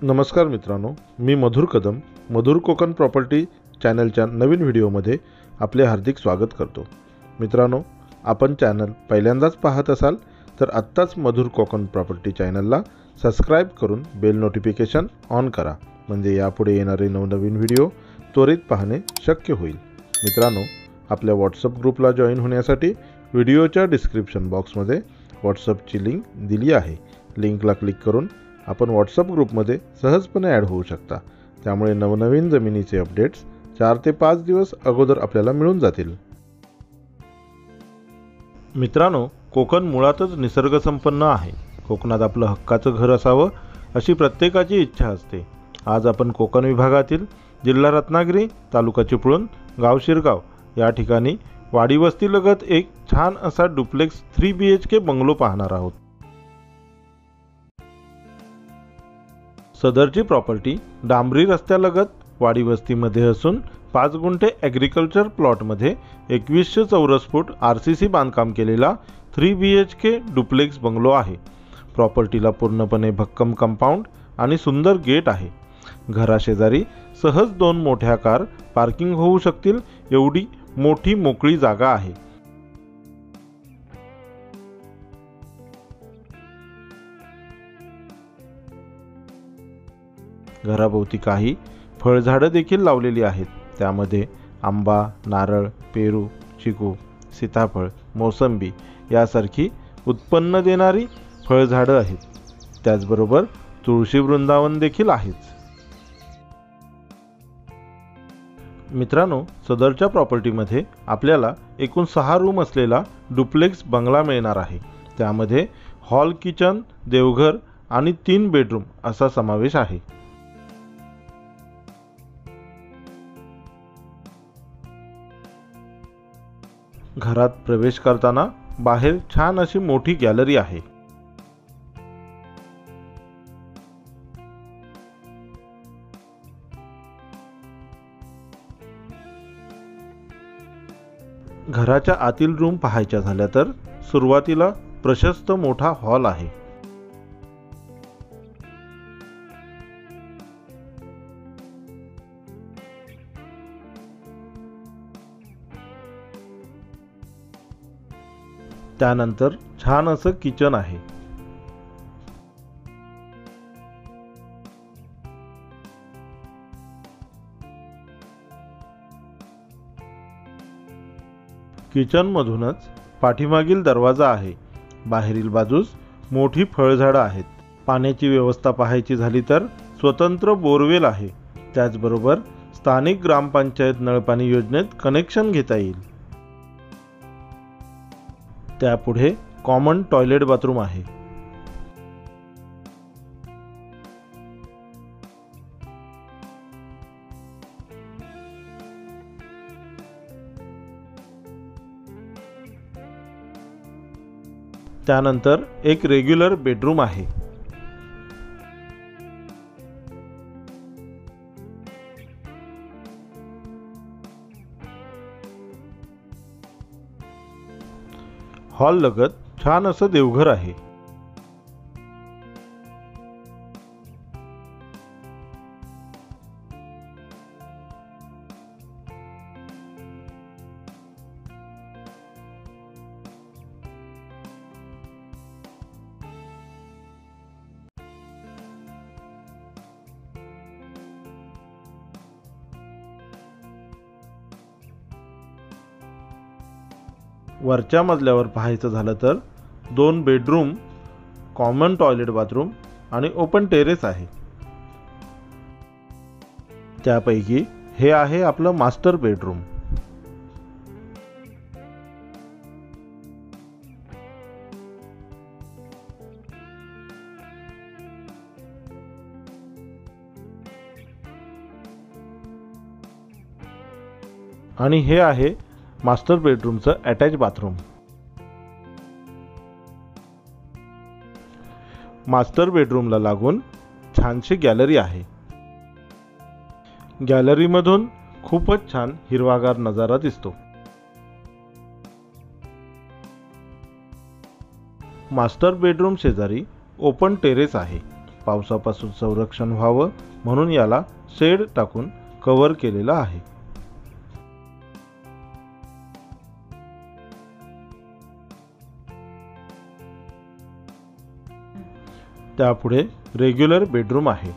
नमस्कार मित्रांनो, मी मधुर कदम मधुर कोकण प्रॉपर्टी चॅनलच्या नवीन व्हिडिओमध्ये आपले हार्दिक स्वागत करतो। मित्रांनो, आपण चॅनल पहिल्यांदाच पाहत असाल तर आत्ताच मधुर कोकण प्रॉपर्टी चॅनलला सबस्क्राइब करून बेल नोटिफिकेशन ऑन करा, म्हणजे यापुढे येणारे नवनवीन व्हिडिओ त्वरित पाहणे शक्य होईल। मित्रांनो, आपल्या व्हॉट्सअप ग्रुपला जॉईन होण्यासाठी व्हिडिओच्या डिस्क्रिप्शन बॉक्समध्ये व्हॉट्सअपची लिंक दिली आहे। लिंकला क्लिक करून आपण व्हॉट्सअप ग्रुपमध्ये सहजपणे ॲड होऊ शकता। त्यामुळे नवनवीन जमिनीचे अपडेट्स 4 ते 5 दिवस अगोदर आपल्याला मिळून जातील। मित्रांनो, कोकण मुळातच निसर्गसंपन्न आहे। कोकणात आपलं हक्काचं घर असावं अशी प्रत्येकाची इच्छा असते। आज आपण कोकण विभागातील जिल्हा रत्नागिरी, तालुका चिपळूण, गाव शिरगाव या ठिकाणी वाडी वस्तीलगत एक छान असा डुप्लेक्स 3 BHK बंगलो पाहणार आहोत। सदरची प्रॉपर्टी डांबरी रस्त्यालगत वाडी वस्तीमध्ये असून 5 गुंठे ॲग्रिकल्चर प्लॉटमध्ये 2100 चौरस फूट RCC बांधकाम केलेला 3 BHK डुप्लेक्स बंगलो आहे। प्रॉपर्टीला पूर्णपणे भक्कम कंपाऊंड आणि सुंदर गेट आहे। घराशेजारी सहज 2 मोठ्या कार पार्किंग होऊ शकतील एवढी मोठी मोकळी जागा आहे। घराभोवती काही फळझाडं देखील लावलेली आहेत। त्यामध्ये आंबा, नारळ, पेरू, चिकू, सीताफळ, मोसंबी यासारखी उत्पन्न देणारी फळझाडं आहेत। त्याचबरोबर तुळशी वृंदावन देखील आहेच। मित्रांनो, सदरच्या प्रॉपर्टीमध्ये आपल्याला एकूण 6 रूम असलेला डुप्लेक्स बंगला मिळणार आहे। त्यामध्ये हॉल, किचन, देवघर आणि 3 बेडरूम असा समावेश आहे। घरात प्रवेश करताना बाहेर छान अशी मोठी गॅलरी आहे। घराच्या आतील रूम पाहायच्या झाल्या तर सुरुवातीला प्रशस्त मोठा हॉल आहे। त्यानंतर छान असं किचन आहे। किचन मधूनच पाठीमागील दरवाजा आहे। बाहेरील बाजूस मोठी फळझाडं आहेत। पाण्याची व्यवस्था पाहायची झाली तर स्वतंत्र बोरवेल आहे। त्याचबरोबर स्थानिक ग्रामपंचायत नळपाणी योजनेत कनेक्शन घेता येईल। त्यापुढे कॉमन टॉयलेट बाथरूम आहे। त्यानंतर एक रेग्युलर बेडरूम आहे। हॉल लगत छान असं देवघर आहे। वरच्या मजल्यावर पाहायचं झालं तर 2 बेडरूम, कॉमन टॉयलेट बाथरूम आणि ओपन टेरेस आहे। त्यापैकी हे आहे आपलं मास्टर बेडरूम। आणि हे आहे मास्टर बेडरूमचं अटॅच बाथरूम। मास्टर बेडरूमला लागून छानशी गॅलरी आहे। गॅलरीमधून खूपच छान हिरवागार नजारा दिसतो। मास्टर बेडरूम शेजारी ओपन टेरेस आहे। पावसापासून संरक्षण व्हावं म्हणून याला शेड टाकून कव्हर केलेलं आहे। त्यापुढे रेग्युलर बेडरूम आहे।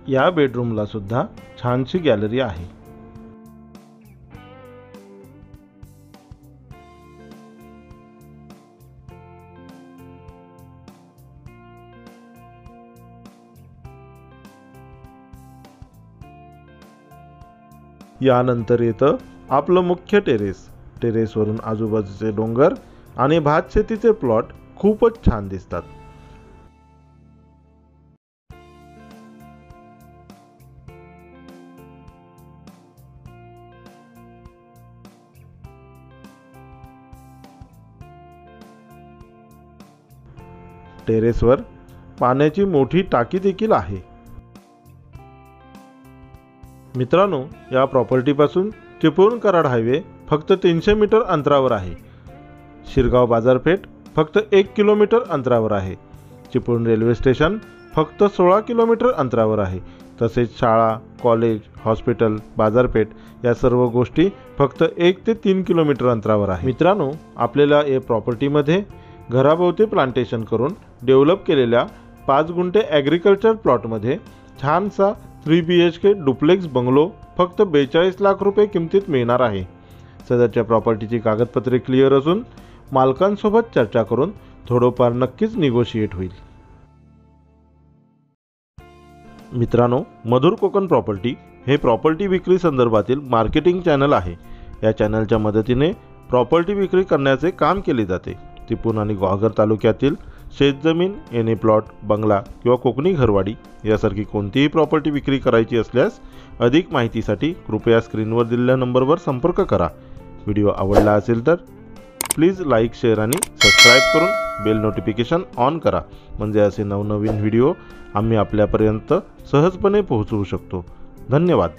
या बेडरूमला सुद्धा छानशी गॅलरी आहे। यानंतर येतं आपलं मुख्य टेरेस। टेरेसवरून आजूबाजूचे डोंगर आणि भात शेतीचे प्लॉट खूपच छान दिसतात। टेरेसवर पाण्याची मोठी टाकी देखील आहे। मित्रांनो, या प्रॉपर्टीपासून चिपळूण कराड हायवे फक्त 300 मीटर अंतरावर आहे। शिरगाव बाजारपेठ फक्त 1 किलोमीटर अंतरावर आहे। चिपळूण रेल्वे स्टेशन फक्त 16 किलोमीटर अंतरावर आहे। तसेच शाळा, कॉलेज, हॉस्पिटल, बाजारपेठ या सर्व गोष्टी फक्त 1 ते 3 किलोमीटर अंतरावर आहे। मित्रांनो, आपल्याला या प्रॉपर्टीमध्ये घराभोवती प्लांटेशन करून डेव्हलप केलेल्या 5 गुंठे ॲग्रिकल्चर प्लॉटमध्ये छानसा 3 BHK डुप्लेक्स बंगलो फक्त 42 लाख रुपये किमतीत मिळणार आहे। सदरच्या प्रॉपर्टीची कागदपत्रे क्लिअर असून मालकांसोबत चर्चा करून थोडंफार नक्कीच निगोशिएट होईल। मित्रांनो, मधुर कोकण प्रॉपर्टी हे प्रॉपर्टी विक्री संदर्भातील मार्केटिंग चॅनल आहे। या चॅनलच्या मदतीने प्रॉपर्टी विक्री करण्याचे काम केले जाते। चिपळूण आणि गुहागर तालुक्यातील शेतजमीन, एने प्लॉट, बंगला किंवा कोकणी घरवाडी यासारखी कोणतीही प्रॉपर्टी विक्री करायची असल्यास अधिक माहितीसाठी कृपया स्क्रीनवर दिलेल्या नंबरवर संपर्क करा। व्हिडिओ आवडला असेल तर प्लीज लाईक, शेअर आणि सबस्क्राईब करून बेल नोटिफिकेशन ऑन करा, म्हणजे असे नवनवीन व्हिडिओ आम्ही आपल्यापर्यंत सहजपणे पोहोचवू शकतो। धन्यवाद।